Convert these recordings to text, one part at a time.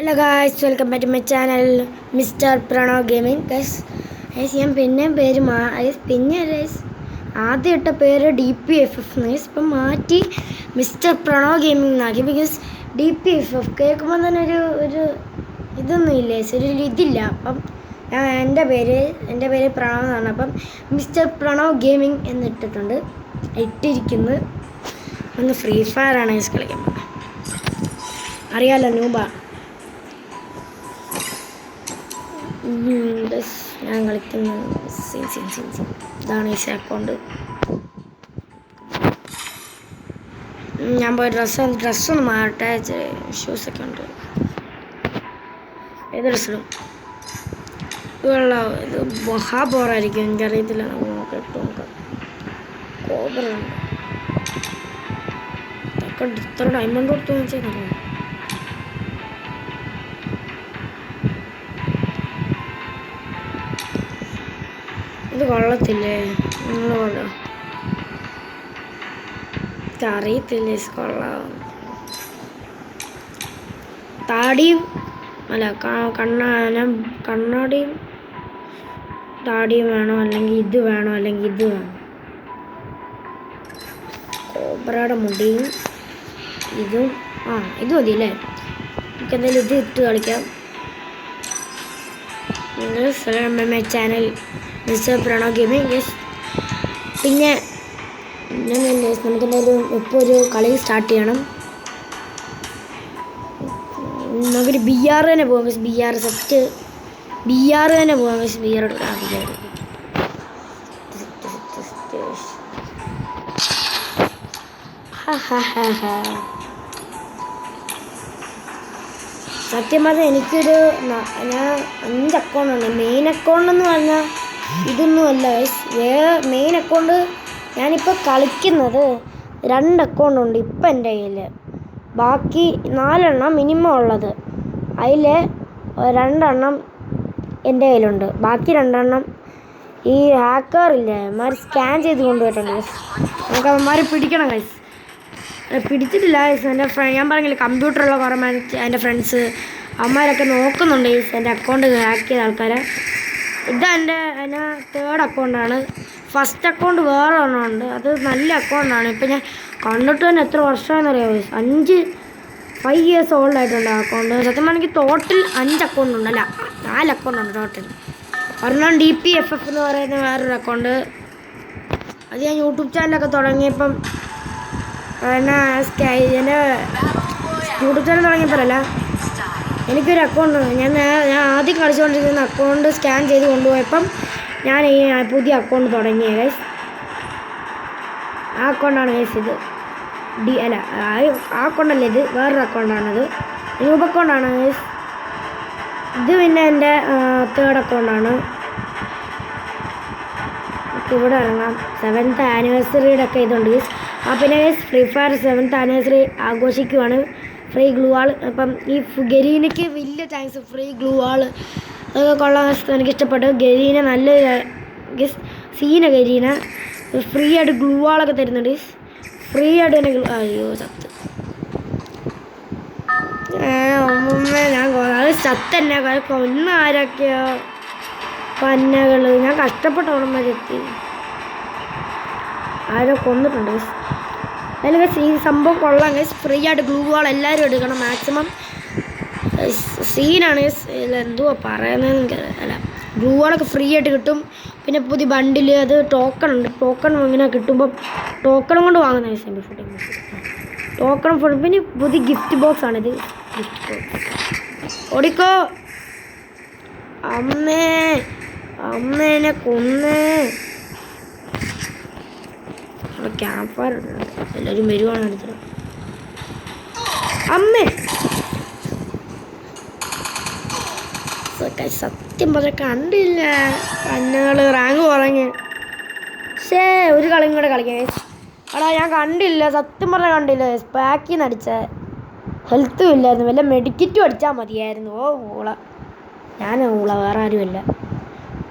Hello guys, welcome back to my channel Mr Pranav gaming. Guys ഞാൻ പിന്നെയും പേര് ആദ്യം ഇട്ട പേര് DPFF ഗൈസ്. ഇപ്പം മാറ്റി മിസ്റ്റർ പ്രണവ് ഗെയിമിംഗ് എന്നാക്കി. ബിക്കോസ് DPFF കേൾക്കുമ്പോൾ തന്നെ ഒരു ഇതൊന്നും ഇല്ല, ഒരു ഇതില്ല. അപ്പം എൻ്റെ പേര് പ്രണവ് എന്നാണ്. അപ്പം മിസ്റ്റർ പ്രണവ് ഗെയിമിംഗ് എന്നിട്ടിട്ടുണ്ട്. ഇട്ടിരിക്കുന്നത് ഒന്ന് ഫ്രീ ഫയറാണ് ഗൈസ് കളിക്കുമ്പോൾ. അറിയാലോ, നൂബാ. ഞാൻ കളിക്കുന്ന ഇതാണ് ഈ അക്കൗണ്ട്. ഞാൻ പോയി ഡ്രസ്സൊന്ന് മാറട്ടെ. ഷൂസൊക്കെ ഉണ്ട്. ഏത് ഡ്രസ്സിലും ഇത് മഹാ ബോറായിരിക്കും. എനിക്കറിയത്തില്ല. നോക്കാം കോബറുണ്ട്. ഇത്ര ഡയമണ്ട് കൊടുത്തു വെച്ചാൽ അറിയാം. ഇത് കൊള്ളത്തില്ലേ? അറിയത്തില്ലേ കൊള്ളാം. താടിയും അല്ല കണ്ണാടിയും താടിയും വേണോ, അല്ലെങ്കിൽ ഇത് വേണോ, അല്ലെങ്കിൽ ഇത് വേണം. കോബ്രയുടെ മുടിയും ഇതും ഇത് മതിയല്ലേ? നമുക്ക് എന്തായാലും ഇത് ഇട്ട് കളിക്കാം. Channel Mr Pranav gaming. പിന്നെ നമുക്കെന്തായാലും ഇപ്പോൾ ഒരു കളി സ്റ്റാർട്ട് ചെയ്യണം. നമുക്കൊരു BR തന്നെ പോകാം. BR സെറ്റ് BR തന്നെ പോകാം. BR സത്യം പറഞ്ഞാൽ എനിക്കൊരു ഞാൻ 5 അക്കൗണ്ട് ഉണ്ട്. മെയിൻ അക്കൗണ്ട് എന്ന് പറഞ്ഞാൽ ഇതൊന്നുമല്ല. മെയിൻ അക്കൗണ്ട് ഞാനിപ്പോൾ കളിക്കുന്നത് 2 അക്കൗണ്ട് ഉണ്ട് ഇപ്പം എൻ്റെ കയ്യിൽ. ബാക്കി 4 എണ്ണം മിനിമം ഉള്ളത്. അതിൽ 2 എണ്ണം എൻ്റെ കയ്യിലുണ്ട്. ബാക്കി 2 എണ്ണം ഈ ഹാക്കറില്ലേ, അവന്മാർ സ്കാൻ ചെയ്ത് കൊണ്ടുപോയിട്ടുണ്ട്. നമുക്ക് അവന്മാർ പിടിക്കണം ഗൈസ്. പിടിച്ചിട്ടില്ല ഗൈസ്. ഞാൻ പറഞ്ഞില്ല, കമ്പ്യൂട്ടറുള്ള കുറേ എൻ്റെ ഫ്രണ്ട്സ് അവന്മാരൊക്കെ നോക്കുന്നുണ്ട് ഗൈസ് എൻ്റെ അക്കൗണ്ട് ഹാക്ക് ചെയ്ത ആൾക്കാരെ. ഇതെൻ്റെ 3rd അക്കൗണ്ടാണ്. ഫസ്റ്റ് അക്കൗണ്ട് വേറെ ഒരെണ്ണമുണ്ട്. അത് നല്ല അക്കൗണ്ടാണ്. ഇപ്പം ഞാൻ കണ്ടിട്ട് തന്നെ എത്ര വർഷമാണെന്നറിയാമോ? 5 ഇയേഴ്സ് ഓൾഡ് ആയിട്ടുണ്ട് ആ അക്കൗണ്ട്. സത്യം പറഞ്ഞെങ്കിൽ ടോട്ടൽ 5 അക്കൗണ്ട് ഉണ്ട്. അല്ല, 4 അക്കൗണ്ട് ഉണ്ട് ടോട്ടൽ. ഒരെണ്ണം DPFF എന്ന് പറയുന്ന വേറൊരു അക്കൗണ്ട്. അത് ഞാൻ യൂട്യൂബ് ചാനലൊക്കെ തുടങ്ങിയപ്പം എൻ്റെ യൂട്യൂബ് ചാനൽ തുടങ്ങിയപ്പോഴല്ല, എനിക്കൊരു അക്കൗണ്ട് ഞാൻ ആദ്യം കളിച്ചുകൊണ്ടിരിക്കുന്ന അക്കൗണ്ട് സ്കാൻ ചെയ്ത് കൊണ്ടുപോയപ്പം ഞാൻ ഈ പുതിയ അക്കൗണ്ട് തുടങ്ങിയ ഗൈസ്. ആ അക്കൗണ്ടാണ് ഗൈസ് ഇത്. അല്ല, ആ അക്കൗണ്ടല്ല, ഇത് വേറൊരു അക്കൗണ്ടാണത്. Noob അക്കൗണ്ടാണ് guys. ഇത് പിന്നെ എൻ്റെ 3rd അക്കൗണ്ടാണ്. ഇവിടെ ഇറങ്ങാം. 7th ആനിവേഴ്സറിയുടെ ഒക്കെ ഇതുണ്ട് ഗൈസ്. പിന്നെ guys Free Fire 7th anniversary ആഘോഷിക്കുവാണ്. Free gloo wall. അപ്പം ഈ ഗരീനയ്ക്ക് വലിയ താങ്ക്സ്. ഫ്രീ ഗ്ലൂ വാൾ അതൊക്കെ കൊള്ളാൻ എനിക്കിഷ്ടപ്പെട്ടു. ഗരീന നല്ല ഗസ് സീന. ഗരീന ഫ്രീ ആയിട്ട് ഗ്ലൂ വാളൊക്കെ തരുന്നുണ്ട്. ഫ്രീ ആയിട്ട് തന്നെ അയ്യോ ചത്ത് ഞാൻ അത് ചത്തന്നെ കൊന്ന ആരൊക്കെയോ പന്നകൾ. ഞാൻ കഷ്ടപ്പെട്ട ഓർമ്മയെത്തി ആരോ കൊന്നിട്ടുണ്ട്. അതിൽ ഈ സംഭവം കൊള്ളാം ഗൈസ്. ഫ്രീ ആയിട്ട് ഗ്ലൂ വാൾ എല്ലാവരും എടുക്കണം മാക്സിമം. സീനാണ് എന്തുവാ പറയുന്നതെന്ന് അല്ല, ഗ്ലൂ വാളൊക്കെ ഫ്രീ ആയിട്ട് കിട്ടും. പിന്നെ പുതിയ ബണ്ടിൽ അത് ടോക്കൺ ഉണ്ട്. ടോക്കൺ ഇങ്ങനെ കിട്ടുമ്പം ടോക്കണും കൊണ്ട് വാങ്ങുന്ന ടോക്കൺ ഫുഡ്. പിന്നെ പുതിയ ഗിഫ്റ്റ് ബോക്സ് ആണിത്. ഗിഫ്റ്റ് ബോക്സ് ഓടിക്കോ. അമ്മേനെ കൊന്നേ. അവിടെ ക്യാമ്പ് ഫയർ ഉണ്ട്. എല്ലാവരും വരുവാണ് അടുത്തത്. അമ്മേ സത്യം പറഞ്ഞ കണ്ടില്ല. പന്നകൾ റാങ്ക് കുറഞ്ഞ്. ഒരു കളിയും കൂടെ കളിക്കാം. എടാ ഞാൻ കണ്ടില്ല, സത്യം പറഞ്ഞാൽ കണ്ടില്ല. പാക്കിൽ നിന്ന് അടിച്ച ഹെൽത്തും ഇല്ലായിരുന്നു. വല്ല മെഡിക്കറ്റും അടിച്ചാൽ മതിയായിരുന്നു. ഊള. ഞാൻ ഊള, വേറെ ആരുമില്ല.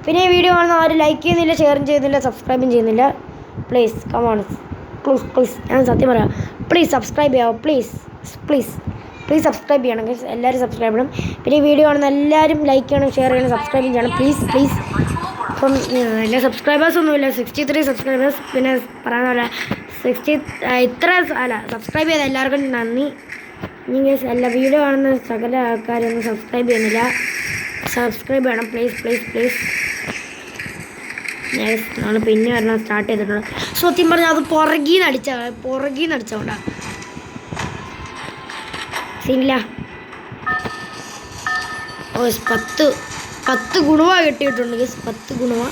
പിന്നെ ഈ വീഡിയോ കാണുന്ന ആരും ലൈക്ക് ചെയ്യുന്നില്ല, ഷെയറും ചെയ്യുന്നില്ല, സബ്സ്ക്രൈബും ചെയ്യുന്നില്ല. പ്ലീസ് കമോൺ, പ്ലീസ് ഞാൻ സത്യം പറയാം, പ്ലീസ് സബ്സ്ക്രൈബ് ചെയ്യാമോ? പ്ലീസ് പ്ലീസ് സബ്സ്ക്രൈബ് ചെയ്യണം ഗൈസ്. എല്ലാവരും സബ്സ്ക്രൈബ് ചെയ്യണം. പിന്നെ ഈ വീഡിയോ കാണുന്ന എല്ലാവരും ലൈക്ക് ചെയ്യണം, ഷെയർ ചെയ്യണം, സബ്സ്ക്രൈബ് ചെയ്യണം പ്ലീസ്. അപ്പം എൻ്റെ സബ്സ്ക്രൈബേഴ്സൊന്നുമില്ല, 63 സബ്സ്ക്രൈബേഴ്സ്. പിന്നെ പറയുന്ന പോലെ സബ്സ്ക്രൈബ് ചെയ്ത എല്ലാവർക്കും നന്ദി. ഇനി ഗൈസ് എല്ലാ വീഡിയോ കാണുന്ന സകല ആൾക്കാരൊന്നും സബ്സ്ക്രൈബ് ചെയ്യുന്നില്ല, സബ്സ്ക്രൈബ് ചെയ്യണം പ്ലീസ്. നമ്മൾ പിന്നെ വരണം സ്റ്റാർട്ട് ചെയ്തിട്ടുണ്ട്. സത്യം പറഞ്ഞാൽ അത് പുറകീന്ന് അടിച്ചോണ്ടാ സീനില്ല. 10 ഗുണവ കിട്ടിയിട്ടുണ്ട് ഗൈസ്. 10 ഗുണവ.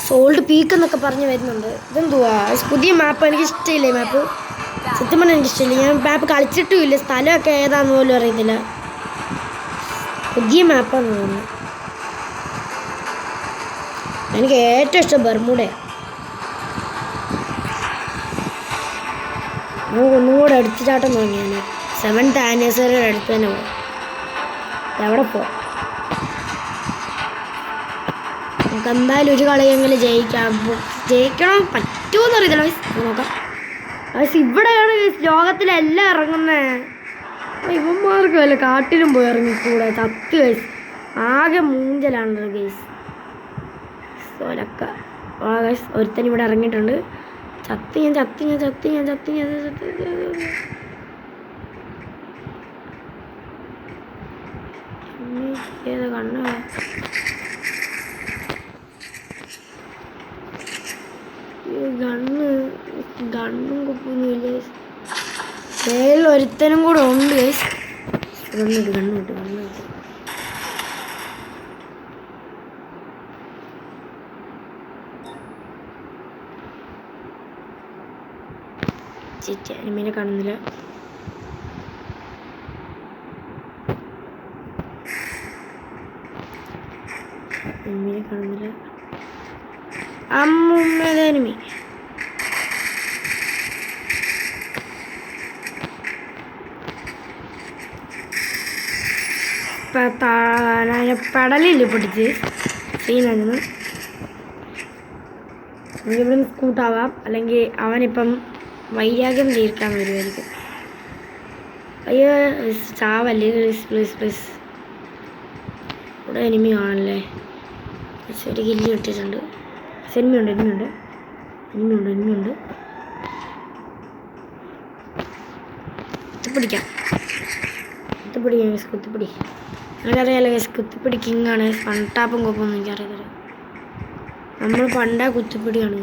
സോൾഡ് പീക്ക് എന്നൊക്കെ പറഞ്ഞ് വരുന്നുണ്ട്. ഇതെന്തുവാ പുതിയ മാപ്പ്? എനിക്ക് ഇഷ്ടമില്ല ഈ മാപ്പ്, സത്യം പറഞ്ഞാൽ എനിക്കിഷ്ടമില്ല. ഞാൻ മാപ്പ് കളിച്ചിട്ടുമില്ല, സ്ഥലമൊക്കെ ഏതാന്ന് പോലും അറിയത്തില്ല. പുതിയ മാപ്പാന്ന് തോന്നുന്നു. എനിക്ക് ഏറ്റവും ഇഷ്ടം ബർമുഡയാണ്. ഒന്നും കൂടെ എടുത്തുചാട്ടം തോന്നിയാണ്. 7th ആനിവേഴ്സറിയുടെ അടുത്ത് തന്നെ പോകും. എവിടെ പോവാം? നമുക്ക് എന്തായാലും ഒരു കളിയെങ്കിലും ജയിക്കണം. പറ്റുമോന്ന് അറിയത്തില്ല നോക്കാം. ഇവിടെയാണ് ലോകത്തിലെല്ലാം ഇറങ്ങുന്നത്. ഇവന്മാർക്ക് വല്ല കാട്ടിലും പോയി ഇറങ്ങിക്കൂടെ? ചത്ത് ഗൈസ്, ആകെ മൂഞ്ചലാണല്ലോ ഗൈസ്. ഒരുത്തൻ ഇവിടെ ഇറങ്ങിയിട്ടുണ്ട്. ചത്തി ഏതാ കണ്ണ? ഗണ്ണും കുപ്പൊന്നുമില്ല. മേളിൽ ഒരുത്തനും കൂടെ ഉണ്ട് ഗൈസ്. കണ്ണുണ്ട് എനിമീനെ കാണുന്നില്ല. അമ്മൂമ്മയുടെ എനിമി. പെടലില്ല പൊട്ടിച്ച് സീനായിരുന്നു. ഇവിടെ സ്കൂട്ടാവാം, അല്ലെങ്കിൽ അവനിപ്പം വൈരാഗ്യം തീർക്കാൻ വരുമായിരിക്കും. അയ്യോ ചാവല്ലേ പ്ലീസ്. ഇവിടെ എനിമി കാണല്ലേ? ഒരു കില്ല് കിട്ടിയിട്ടുണ്ട്. എനിമിയുണ്ട്. കുത്തിപ്പിടി. എനിക്കറിയാലോ കുത്തിപ്പിടി കിങ്ങാണ്. പണ്ടാപ്പം കോപ്പൊന്നും എനിക്കറിയത്തില്ല. നമ്മൾ പണ്ടാ കുത്തിപ്പിടിയാണ്.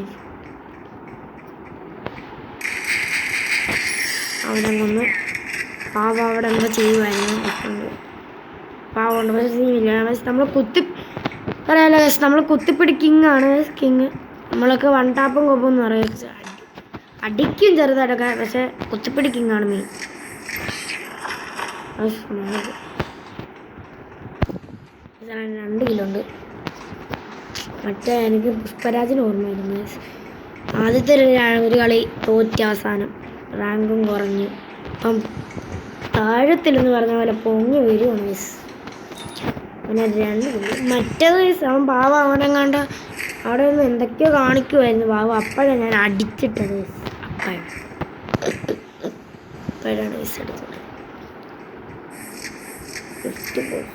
അവനെ കൊന്ന് പാവ അവിടെ എന്താ ചെയ്യുമായിരുന്നു. പാവമുണ്ട്, പക്ഷെ സീനില്ല. നമ്മൾ പറയാലോ നമ്മൾ കുത്തിപ്പിടി കിങ്ങാണ്. നമ്മളൊക്കെ വൺടാപ്പും കൊപ്പൊന്നും പറയാം. അടിക്കും ചെറുതായിട്ടൊക്കെ, പക്ഷെ കുത്തിപ്പിടി കിങ്ങാണ് മെയിൻ. 2 കിലോ ഉണ്ട്. മറ്റേ എനിക്ക് പുഷ്പരാജിന് ഓർമ്മയായിരുന്നു. ആദ്യത്തെ ഒരു കളി തോറ്റ അവസാനം റാങ്കും കുറഞ്ഞു. അപ്പം താഴത്തിലെന്ന് പറഞ്ഞ പോലെ പൊങ്ങി വരുവാണ് മിസ്. പിന്നെ 2 കിലോ. മറ്റേത് അവൻ പാവ അവനെങ്ങാണ്ട് അവിടെ നിന്ന് എന്തൊക്കെയോ കാണിക്കുമായിരുന്നു പാവ. അപ്പോഴാണ് ഞാൻ അടിച്ചിട്ടത്. അപ്പോഴാണ് മിസ് എടുത്തത്. 50 പോയി.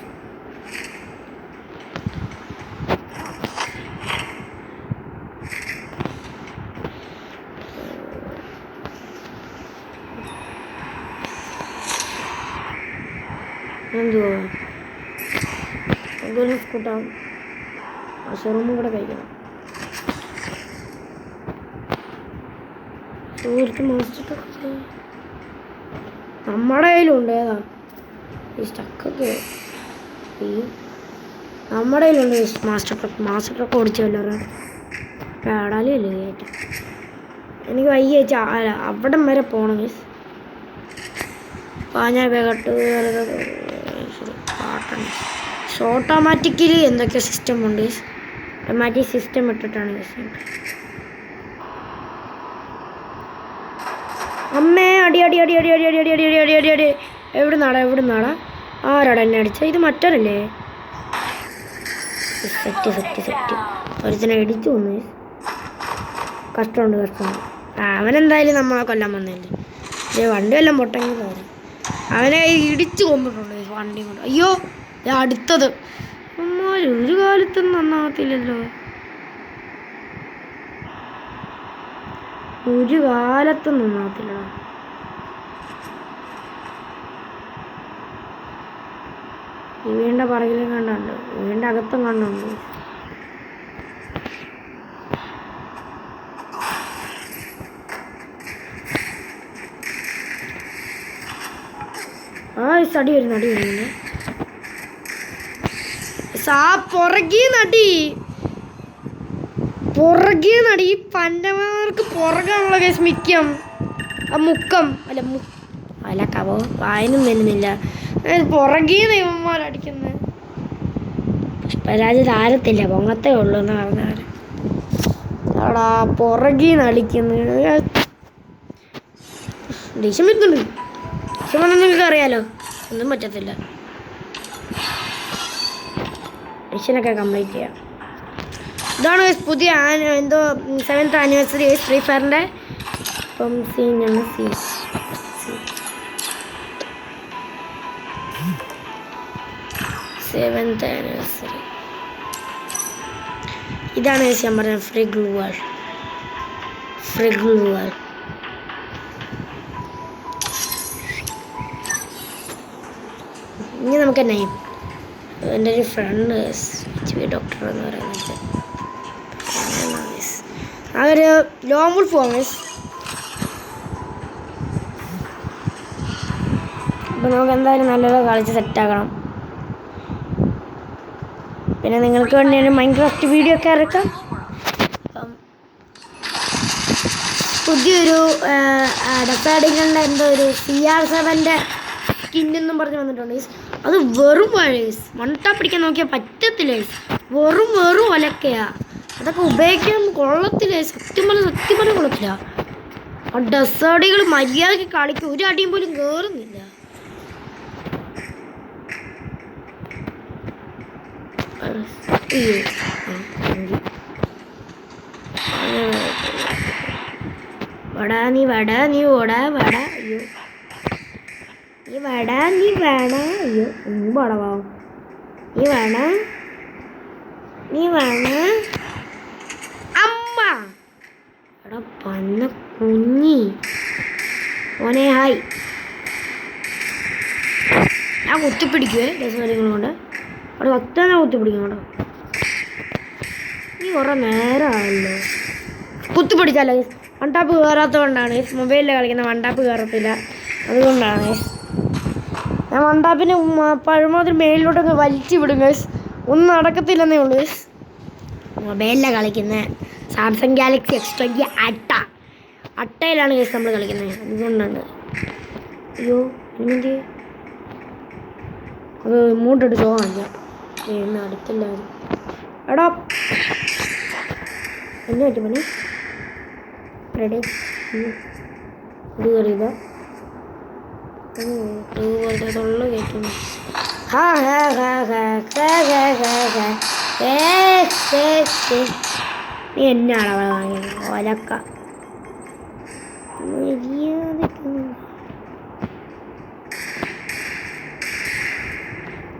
എന്തുവാ സ്കൂട്ടാവും. മഷറൂമും കൂടെ കഴിക്കണം. നമ്മുടെ കയ്യിലുണ്ട്. ഏതാ ഈ സ്റ്റക്കൊക്കെ? നമ്മുടെ കയ്യിലുണ്ട് മാസ്റ്റർ ട്രക്ക് ഓടിച്ചല്ലോ. പേടാലിയല്ലേ കയറ്റം. എനിക്ക് വയ്യ അവിടം വരെ പോകണം മിസ്. പാഞ്ഞ വേഗട്ട് ഓട്ടോമാറ്റിക്കലി എന്തൊക്കെ സിസ്റ്റം ഉണ്ട്. ഓട്ടോമാറ്റിക് സിസ്റ്റം ഇട്ടിട്ടാണ് മിസ്. അമ്മേ അടി. എവിടെ നാടാ ആരാടാ എന്നെ അടിച്ച? ഇത് മറ്റൊരല്ലേ? സെറ്റ് ഒരുത്തിനെ ഇടിച്ചു വന്നു. കഷ്ടമുണ്ട്. അവനെന്തായാലും നമ്മളെ കൊല്ലാൻ വന്നല്ലേ. വണ്ടി എല്ലാം പൊട്ടെങ്കിൽ അവനെ ഇടിച്ചു കൊണ്ടിട്ടുണ്ട് വണ്ടി കൊണ്ട്. അയ്യോ അടുത്തത് ഒരു കാലത്തും നന്നാകത്തില്ലല്ലോ, ഒരു കാലത്തും നന്നാകത്തില്ലടാ. വീണ്ട പറകിലും കണ്ടുണ്ട്, വീണ്ട അകത്തും കണ്ടുണ്ട്. അടി വരുന്നു, അടി വരുന്നു. പുറകെ നടി ഈ പണ്ടമാർക്ക് പുറകാണുള്ള കേസ് മിക്കം. ആ മുക്കം അല്ല കവോ വായനും വരുന്നില്ല. പുറകെ ദൈവന്മാരടിക്കുന്നത്. പുഷ്പരാജ് താരത്തില്ല, പൊങ്ങത്തേ ഉള്ളൂ എന്ന് പറഞ്ഞവർ അടാ പുറകീന്ന് അടിക്കുന്നത്. ദേഷ്യം വരുന്നുണ്ട്. ദേഷ്യം വന്നാൽ നിങ്ങൾക്ക് അറിയാലോ, ഒന്നും പറ്റത്തില്ല. മിഷനൊക്കെ കംപ്ലീറ്റ് ചെയ്യാം. ഇതാണ് പുതിയ എന്തോ 7th ആനിവേഴ്സറി ഫ്രീ ഫയറിൻ്റെ. ഇപ്പം സീനാണ് സീൻ 7th ആനിവേഴ്സറി. ഇതാണ് ഞാൻ പറഞ്ഞത് ഫ്രീ ഗ്ലൂ വാൾ. ഇനി നമുക്ക് നെയിം. എൻ്റെ ഒരു ഫ്രണ്ട് ഡോക്ടർ എന്ന് പറയുന്നത് അതൊരു ലോങ് വുൾഫ് ഫോമസ്. അപ്പം നമുക്ക് എന്തായാലും നല്ലത് കളിച്ച് സെറ്റാക്കണം. പിന്നെ നിങ്ങൾക്ക് വേണ്ടി ഒരു മൈൻക്രാഫ്റ്റ് വീഡിയോ ഒക്കെ ഇറക്കാം. അപ്പം പുതിയൊരു ഡെസാഡിങ്ങളുടെ എന്തോ ഒരു CR7 സ്കിന്നെന്നും പറഞ്ഞ് വന്നിട്ടുണ്ട്. അത് വെറും മൺടാ പിടിക്കാൻ നോക്കിയാൽ പറ്റത്തില്ല. വെറും ഒലക്കയാ. അതൊക്കെ ഉപയോഗിക്കാൻ കൊള്ളത്തില്ല. സത്യം പറഞ്ഞാൽ കൊള്ളത്തില്ല. ആ ഡെസാഡികൾ മര്യാദയ്ക്ക് കളിക്കും, ഒരു അടിയും പോലും കയറുന്നില്ല. നീ വട നീ ഓടാ വട. അയ്യോ നീ വട നീ വേണ. അയ്യോ ഒന്നും പടവാവും. നീ വേണ അമ്മ. എടാ പന്ന കുഞ്ഞി ഓനെ ഹായ്. ഞാൻ കുത്തിപ്പിടിക്കുവേ രസകാര്യങ്ങൾ കൊണ്ട്. അവിടെ ഒറ്റ കുത്തിപ്പിടിക്കും കേട്ടോ. നീ കുറേ നേരമാണല്ലോ കുത്തിപ്പിടിച്ചാലോ. വണ്ടാപ്പ് കയറാത്തത് കൊണ്ടാണ്. മൊബൈലിൽ കളിക്കുന്ന വണ്ടാപ്പ് കയറത്തില്ല, അതുകൊണ്ടാണ്. ഞാൻ വണ്ടാപ്പിന് പഴമാതിരി മേലിലോട്ടൊക്കെ വലിച്ചു വിടും ഗൈസ്. ഒന്നും നടക്കത്തില്ലെന്നേ ഉള്ളൂ. മൊബൈലിലാണ് കളിക്കുന്നത്. സാംസങ് ഗാലക്സി X20 അട്ടയിലാണ് ഗൈസ് നമ്മൾ കളിക്കുന്നത്, അതുകൊണ്ടാണ്. അയ്യോ ഇനി അത് ഇങ്ങോട്ടിട്ട് ചോദില്ല എന്നെ അടുത്തില്ലായിരുന്നു. എടാ എന്നെ പറ്റി പണി റെഡി. ഇത് കയറിയില്ല തൊള്ള കയറ്റുന്നു. നീ എന്നാണ് അവളെ വാങ്ങിയത് ഒലക്ക.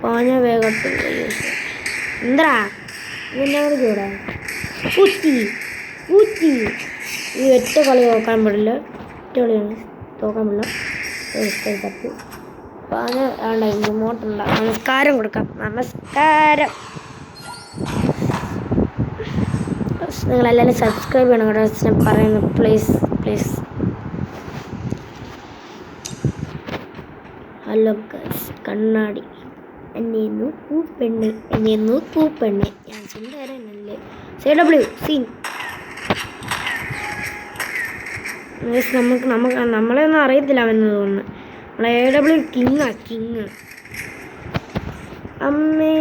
പാഞ്ഞ വേഗത്തിൽ എന്താ ഇതെന്നാ കൂടെ കുത്തി ഈ ഒറ്റ കളി നോക്കാൻ പാടില്ല. ഒറ്റ കളിയാണ് തോക്കാൻ പാടില്ല. തപ്പി പാഞ്ഞ വേണ്ട റിമോട്ടുണ്ട്. നമസ്കാരം കൊടുക്കാം. നമസ്കാരം. നിങ്ങളെല്ലാവരും സബ്സ്ക്രൈബ് ചെയ്യണം കേട്ടോ. ഞാൻ പറയുന്നു പ്ലീസ്. ഹലോ ഗൈസ്, കണ്ണാടി എന്നെ നോക്കൂ പെണ്ണെ ഞാൻ സുന്ദരനല്ലേ. CW scene. നമ്മളെ ഒന്നും അറിയത്തില്ല അവനെന്ന് തോന്നുന്നു. നമ്മളെ AW കിങ് അമ്മേ.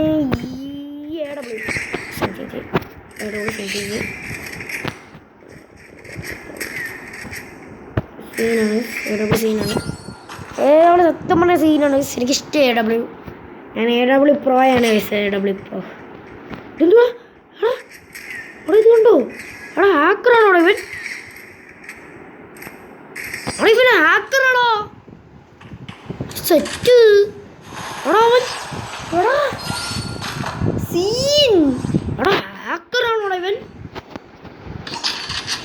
AW സീനാണ്. സത്യം പറഞ്ഞ സീനാണ്. എനിക്കിഷ്ടം AW. ഞാൻ AW Pro ആണ്. AW Pro ഇതെന്തുവാ ഇത് കണ്ടോ? എടാ ഹാക്കറാണോ ഇവൻ? സെറ്റ്. എടാ അവൻ എടാ സീൻ. എടാ ഹാക്കറാണോടാ ഇവൻ.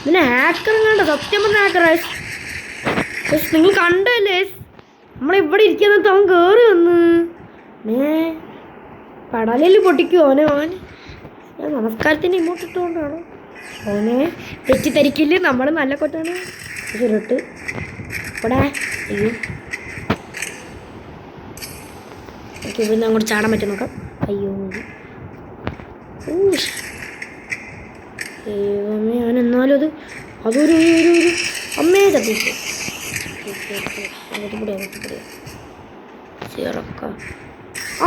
ഇവനെ ഹാക്കർ കണ്ട സത്യം പറഞ്ഞ ഹാക്കർ. നിങ്ങൾ കണ്ടല്ലേ നമ്മളിവിടെ ഇരിക്കുന്നത് അവൻ കയറി വന്ന് പടലിൽ പൊട്ടിക്കുമോ അവനെ. ഞാൻ നമസ്കാരത്തിന് ഇങ്ങോട്ട് ഇട്ടുകൊണ്ടാണ് അവനെ തെറ്റിദ്ധരിക്കില്ല. നമ്മൾ നല്ല കൊറ്റാണ് ചുരുട്ട് ഇവിടെ. അയ്യോ ഓക്കെ ഇവിടുന്ന് അങ്ങോട്ട് ചാടാൻ പറ്റും നോക്കാം. അയ്യോ ദൈവമേ അവൻ എന്നാലും അതൊരു അമ്മയെ ചത്തിട്ട്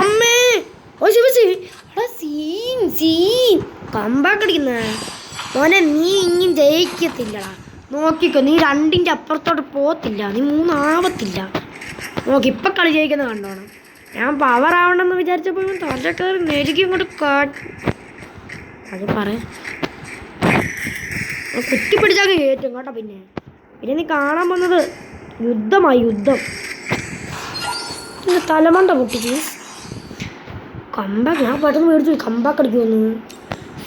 അമ്മേ. ഓ ശിവശി സീൻ സീൻ കമ്പാക്കടിക്കുന്ന മോനെ. നീ ഇനിയും ജയിക്കത്തില്ലടാ. നോക്കിക്കോ, നീ 2ൻ്റെ അപ്പുറത്തോട്ട് പോകത്തില്ല. നീ 3 ആവത്തില്ല. നോക്കി ഇപ്പം കളി ജയിക്കുന്നത് കണ്ടോണം. ഞാൻ പവർ ആവണമെന്ന് വിചാരിച്ചപ്പോൾ തല കയറി നെരുക്കി ഇങ്ങോട്ട് അത് പറയാം കുത്തിപ്പിടിച്ചാൽ കയറ്റും കേട്ടോ. പിന്നെ നീ കാണാൻ വന്നത് യുദ്ധമായി. യുദ്ധം തലമണ്ട പൊട്ടിച്ച് കമ്പാക്ക്. ഞാൻ പെട്ടെന്ന് മേടിച്ചു കമ്പാക്ക് അടിക്കുമെന്ന്.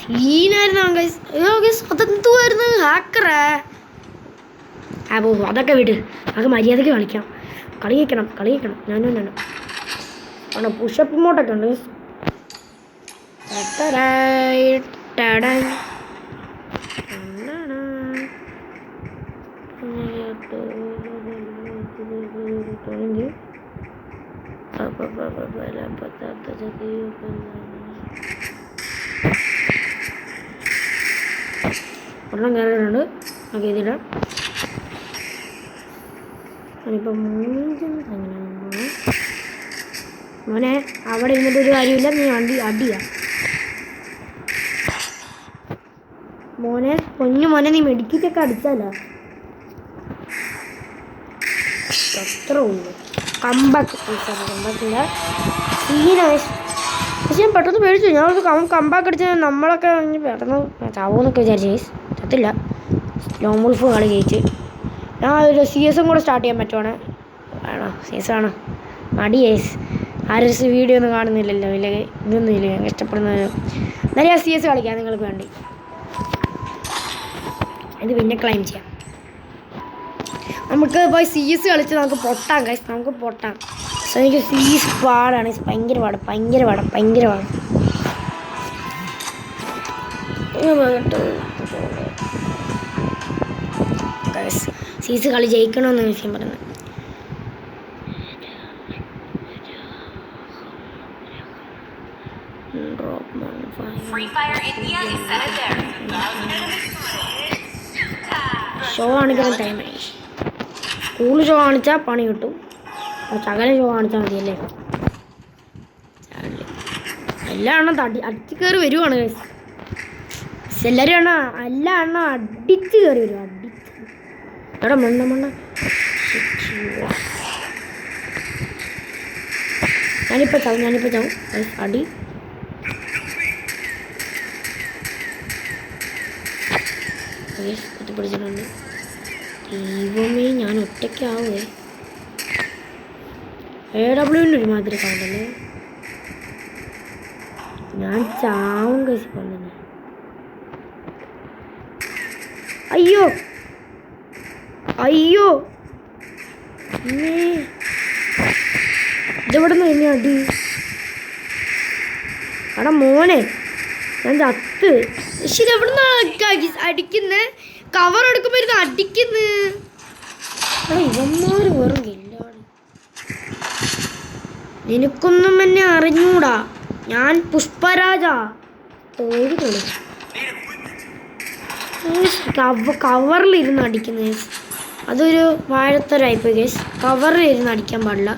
സീനായിരുന്നു അതെന്തുമായിരുന്നു ഹാക്കറേ. പോ അതൊക്കെ വിട്. നമുക്ക് മര്യാദയ്ക്ക് കളിക്കാം. കളി കഴിക്കണം. ഞാനും അവിടെ പുഷപ്പ് ഇങ്ങോട്ടൊക്കെ ഉണ്ട്. ഒരെണ്ണം കയറിയിട്ടുണ്ട്. നമുക്ക് ഇതിടാം. ഞാനിപ്പോൾ മോനെ അവിടെ ഇരുന്നിട്ട് ഒരു കാര്യമില്ല. നീ അടിയാ മോനെ. മോനെ നീ മെഡിക്കറ്റൊക്കെ അടിച്ചാലോ അത്ര ഉള്ളു. കമ്പാക്കില്ല സീനായി. പക്ഷെ ഞാൻ പെട്ടെന്ന് പേടിച്ചു. ഞാൻ കമ്പാക്ക് അടിച്ചാൽ നമ്മളൊക്കെ പെട്ടെന്ന് ചാവോന്നൊക്കെ വിചാരിച്ചു. ചത്തില്ല. ലോങ് വുൾഫ് കളി ജയിച്ച്. ഞാൻ ഒരു CS കൂടെ സ്റ്റാർട്ട് ചെയ്യാൻ പറ്റുവാണ്. ആണോ CS ആണോ മടി CS. ആരും വീഡിയോ ഒന്നും കാണുന്നില്ലല്ലോ. ഇല്ല ഇതൊന്നും ഇല്ല. ഞാൻ ഇഷ്ടപ്പെടുന്നത് എന്നാലും ഞാൻ CS കളിക്കാം നിങ്ങൾക്ക് വേണ്ടി. ഇത് പിന്നെ ക്ലൈം ചെയ്യാം. നമുക്ക് പോയി CS കളിച്ച് നമുക്ക് പൊട്ടാം ഗൈസ്. നമുക്ക് പൊട്ടാം. സോ എനിക്ക് CS പാടാണ്. ഭയങ്കര പാട്. CS കളി ജയിക്കണമെന്ന് വിഷയം പറയുന്നത്. ഷോ കാണിക്കുന്ന ടൈമായി. സ്കൂൾ ഷോ കാണിച്ചാൽ പണി കിട്ടും. ശകലം ഷോ കാണിച്ചാൽ മതിയല്ലേ. എല്ലാ എണ്ണം അടിച്ച് കയറി വരുവാണ്. എല്ലാവരും എല്ലാ എണ്ണം അടിച്ച് കയറി വരും. എടാ മണ്ണ ഞാനിപ്പോൾ ചാവും. അടി കുത്തിപ്പിടിച്ചിട്ടുണ്ട്. ദൈവമേ ഞാൻ ഒറ്റയ്ക്കാവേ. AWൻ്റെ ഒരുമാതിരി സൗണ്ടല്ലേ. ഞാൻ ചാവും കഴിച്ചിപ്പം തന്നെ. അയ്യോ ഇതെവിടെ നിന്ന് എന്നെ അടി. എടാ മോനെ ഞാൻ ചത്ത്. ശരി എവിടെ നിന്നാണ് അടിക്കുന്നത്. കവർ എടുക്കുമ്പോൾ ഇരുന്ന് അടിക്കുന്നു. ഇവന്മാര് വെറും ഇല്ലാണ്. നിനക്കൊന്നും എന്നെ അറിഞ്ഞൂടാ. ഞാൻ പുഷ്പരാജ. കവറിലിരുന്ന് അടിക്കുന്നത് അതൊരു വാഴത്തരായിപ്പോയി ഗേസ്. കവറിലിരുന്ന് അടിക്കാൻ പാടില്ല.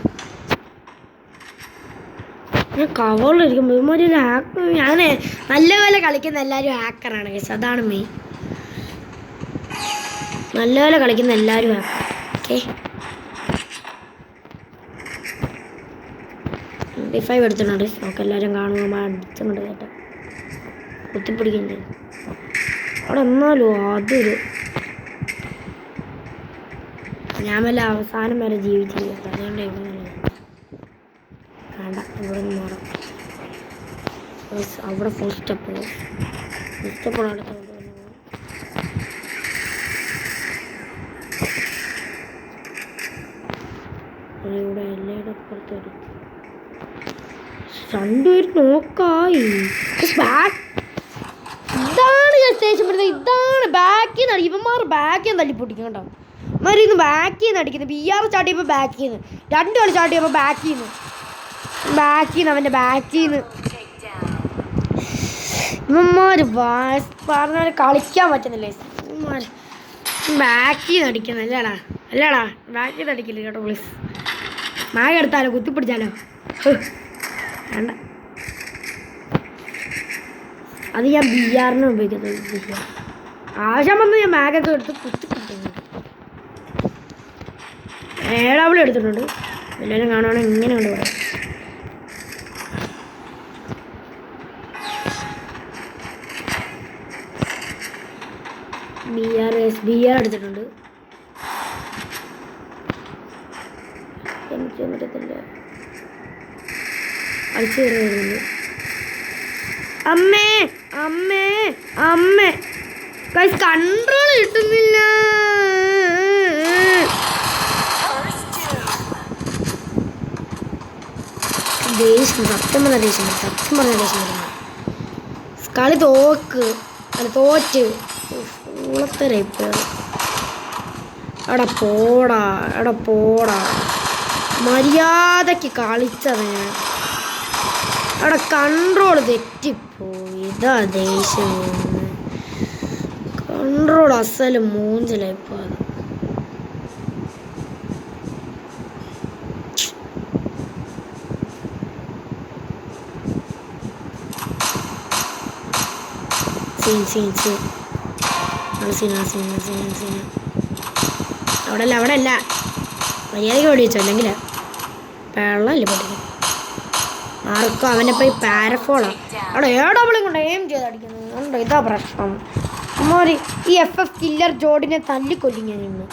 ഞാൻ കവറിലിരിക്കുമ്പോൾ ഇവന്മാര് ഒരു ഹാക്കർ. ഞാൻ നല്ല പോലെ കളിക്കുന്ന എല്ലാവരും ഹാക്കറാണ് ഗേസ്. അതാണ് മെയിൻ. നല്ല പോലെ കളിക്കുന്ന എല്ലാവരും ഹാക്കർ. ഓക്കെ 25 എടുത്തിട്ടുണ്ട്. നമുക്ക് എല്ലാവരും കാണുമ്പോൾ അടിച്ചുകൊണ്ട് കേട്ടോ കുത്തിപ്പിടിക്കുന്നത്. അവിടെ എന്നാലും അതൊരു ഞാൻ വല്ല അവസാനം വരെ ജീവിച്ചിരിക്കട്ടെ. അതുകൊണ്ട് ഇവിടെ നിന്ന് മാറാം. അവിടെ ഫുൾ സ്റ്റെപ്പ് അടുത്ത് ഇവിടെ എല്ലാവരുടെ പുറത്തെടുക്കും. രണ്ടുപേരും നോക്കായി. ഇതാണ് സ്റ്റേഷൻ വരുന്നത്. ഇതാണ് ബാക്കിൽ നിന്ന് ഇവന്മാർ ബാക്കിൽ നിന്ന് തല്ലിപ്പൊട്ടിക്കും കേട്ടോ. ഇവന്മാർ ഇന്ന് ബാക്കിൽ നിന്ന് അടിക്കുന്നത്. BR സ്റ്റാർട്ട് ചെയ്യുമ്പോൾ ബാക്കിൽ നിന്ന്, 2 കളി സ്റ്റാർട്ട് ചെയ്യുമ്പോൾ ബാക്കിൽ നിന്ന് അവൻ്റെ ബാക്കിൽ നിന്ന് ഇവന്മാർ പറഞ്ഞാൽ കളിക്കാൻ പറ്റുന്നില്ലേ. ഇവന്മാർ ബാക്കിൽ നിന്ന് അടിക്കുന്നത് അല്ലടാ ബാക്കിൽ നിന്ന് അടിക്കില്ല കേട്ടോ. പ്ലീസ് മാഗ എടുത്താലോ, കുത്തിപ്പിടിച്ചാലോ വേണ്ട. അത് ഞാൻ BR ഉപയോഗിക്കുന്നത്. ആവശ്യം വന്ന് ഞാൻ മാഗൊക്കെ എടുത്ത് കുത്തിപ്പിടിക്കുന്നുണ്ട്. AW എടുത്തിട്ടുണ്ട്. എല്ലാവരും കാണുവാണെങ്കിൽ ഇങ്ങനെ കൊണ്ട് പറയാം. BR എടുത്തിട്ടുണ്ട്. എനിക്ക് പറ്റത്തില്ല. അടിച്ചു കയറുന്നുണ്ട്. അമ്മേ കൺട്രോൾ കിട്ടുന്നില്ല. സത്യം പറഞ്ഞ ദേഷ്യം കളി തോറ്റ് ഊളത്തരയിപ്പോ. അവിടെ പോടാ മര്യാദക്ക് കളിച്ചത് ഞാൻ. അവിടെ കൺട്രോൾ തെറ്റിപ്പോയി. ഇതാ ദേഷ്യം. കൺട്രോൾ അസല് മൂഞ്ചിലായിപ്പോ. അത് അവിടെ അല്ല മര്യാദയ്ക്ക് ഓടിച്ചോ, അല്ലെങ്കിൽ വെള്ളമല്ലേ പഠിക്കും. ആർക്കും അവനെ പോയി പാരഫോളാണ് അവിടെ AW കൊണ്ട് എയിം ചെയ്ത് അടിക്കുന്നത് ഉണ്ടോ. ഇതാ പ്രശ്നം. അമ്മോര് ഈ FF കില്ലർ ജോഡിനെ തല്ലിക്കൊല്ലും ഞാൻ ഇന്ന്.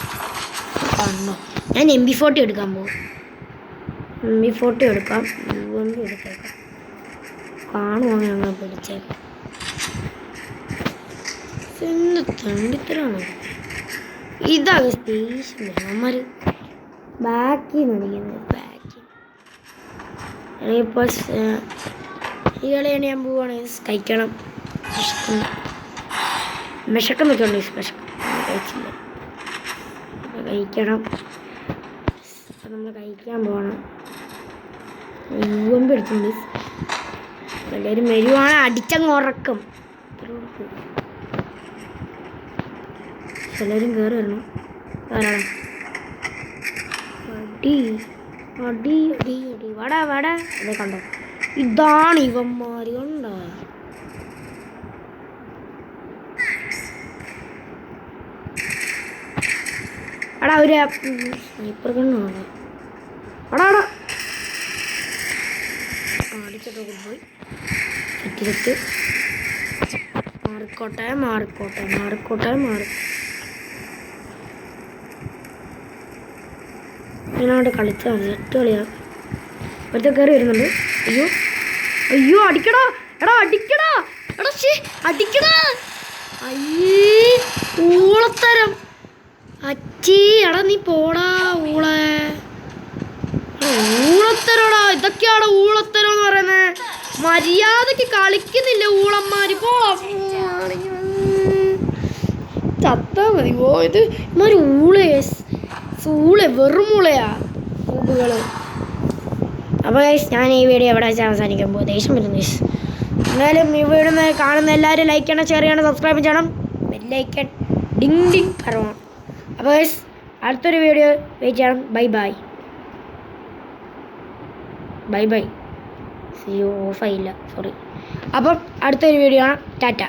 കാണണോ? ഞാൻ MP40 എടുക്കാൻ പോകും. MP40 എടുക്കാം. UMP എടുത്തേക്കാം. കാണുമോ ഞങ്ങൾ പിടിച്ചേക്കാം. എന്ത് തണ്ടിത്തരാണോ ഇതാ സ്റ്റേഷൻ. അമ്മമാർ ബാക്കി നടിക്കുന്നത്. ഇപ്പോൾ ഈ കളിയാണ് ഞാൻ പോവുകയാണ്. കഴിക്കണം. വിശക്കുന്നൊക്കെ ഉണ്ട്. കഴിച്ചില്ല. കഴിക്കണം. നമ്മൾ കഴിക്കാൻ പോകണം. UMP എടുത്തുണ്ട്. എല്ലാവരും വരുവാണ്. അടിച്ചങ്ങ് ഉറക്കും. എല്ലാവരും കയറി വരണം. ധാരാളം അടി വട അതെ കണ്ടോ. ഇതാണ് ഇവന്മാർ കണ്ടോ. ഒരു സ്നൈപ്പർ കണ്ണാണ്. അടിച്ചിട്ടൊക്കെ പോയി സെറ്റ് മാറിക്കോട്ടെ. ഞാനവിടെ കളിച്ചാൽ മതി. 8 കളിയാണ്. ഇപ്പോഴത്തെ കയറി വരുന്നുണ്ട്. അയ്യോ അടിക്കടാ. അയ്യേ ഊളത്തരം. എടാ നീ പോടാ ഊളത്തരടാ. ഇതൊക്കെയാണ് ഊളത്തരം എന്ന് പറയുന്നത്. മര്യാദക്ക് കളിക്കുന്നില്ല ഊളന്മാര്. ചത്താ മതി. ഇത് ഇമാര് വെറും ഊളയാ ഊടുകള്. അപ്പോൾ ഞാൻ ഈ വീഡിയോ എവിടെ വെച്ചാൽ അവസാനിക്കുമ്പോൾ ദേഷ്യം വരുന്നു. എന്തായാലും ഈ വീഡിയോ കാണുന്ന എല്ലാവരും ലൈക്ക് ചെയ്യണം, ഷെയർ ചെയ്യണം, സബ്സ്ക്രൈബ് ചെയ്യണം, ബെല്ലൈക്കൺ ഡിങ് പറയണം. അപ്പോൾ അടുത്തൊരു വീഡിയോ വെയിറ്റ് ചെയ്യണം. ബൈ. ഓഫായില്ല, സോറി. അപ്പം അടുത്തൊരു വീഡിയോ ആണ്. ടാറ്റ.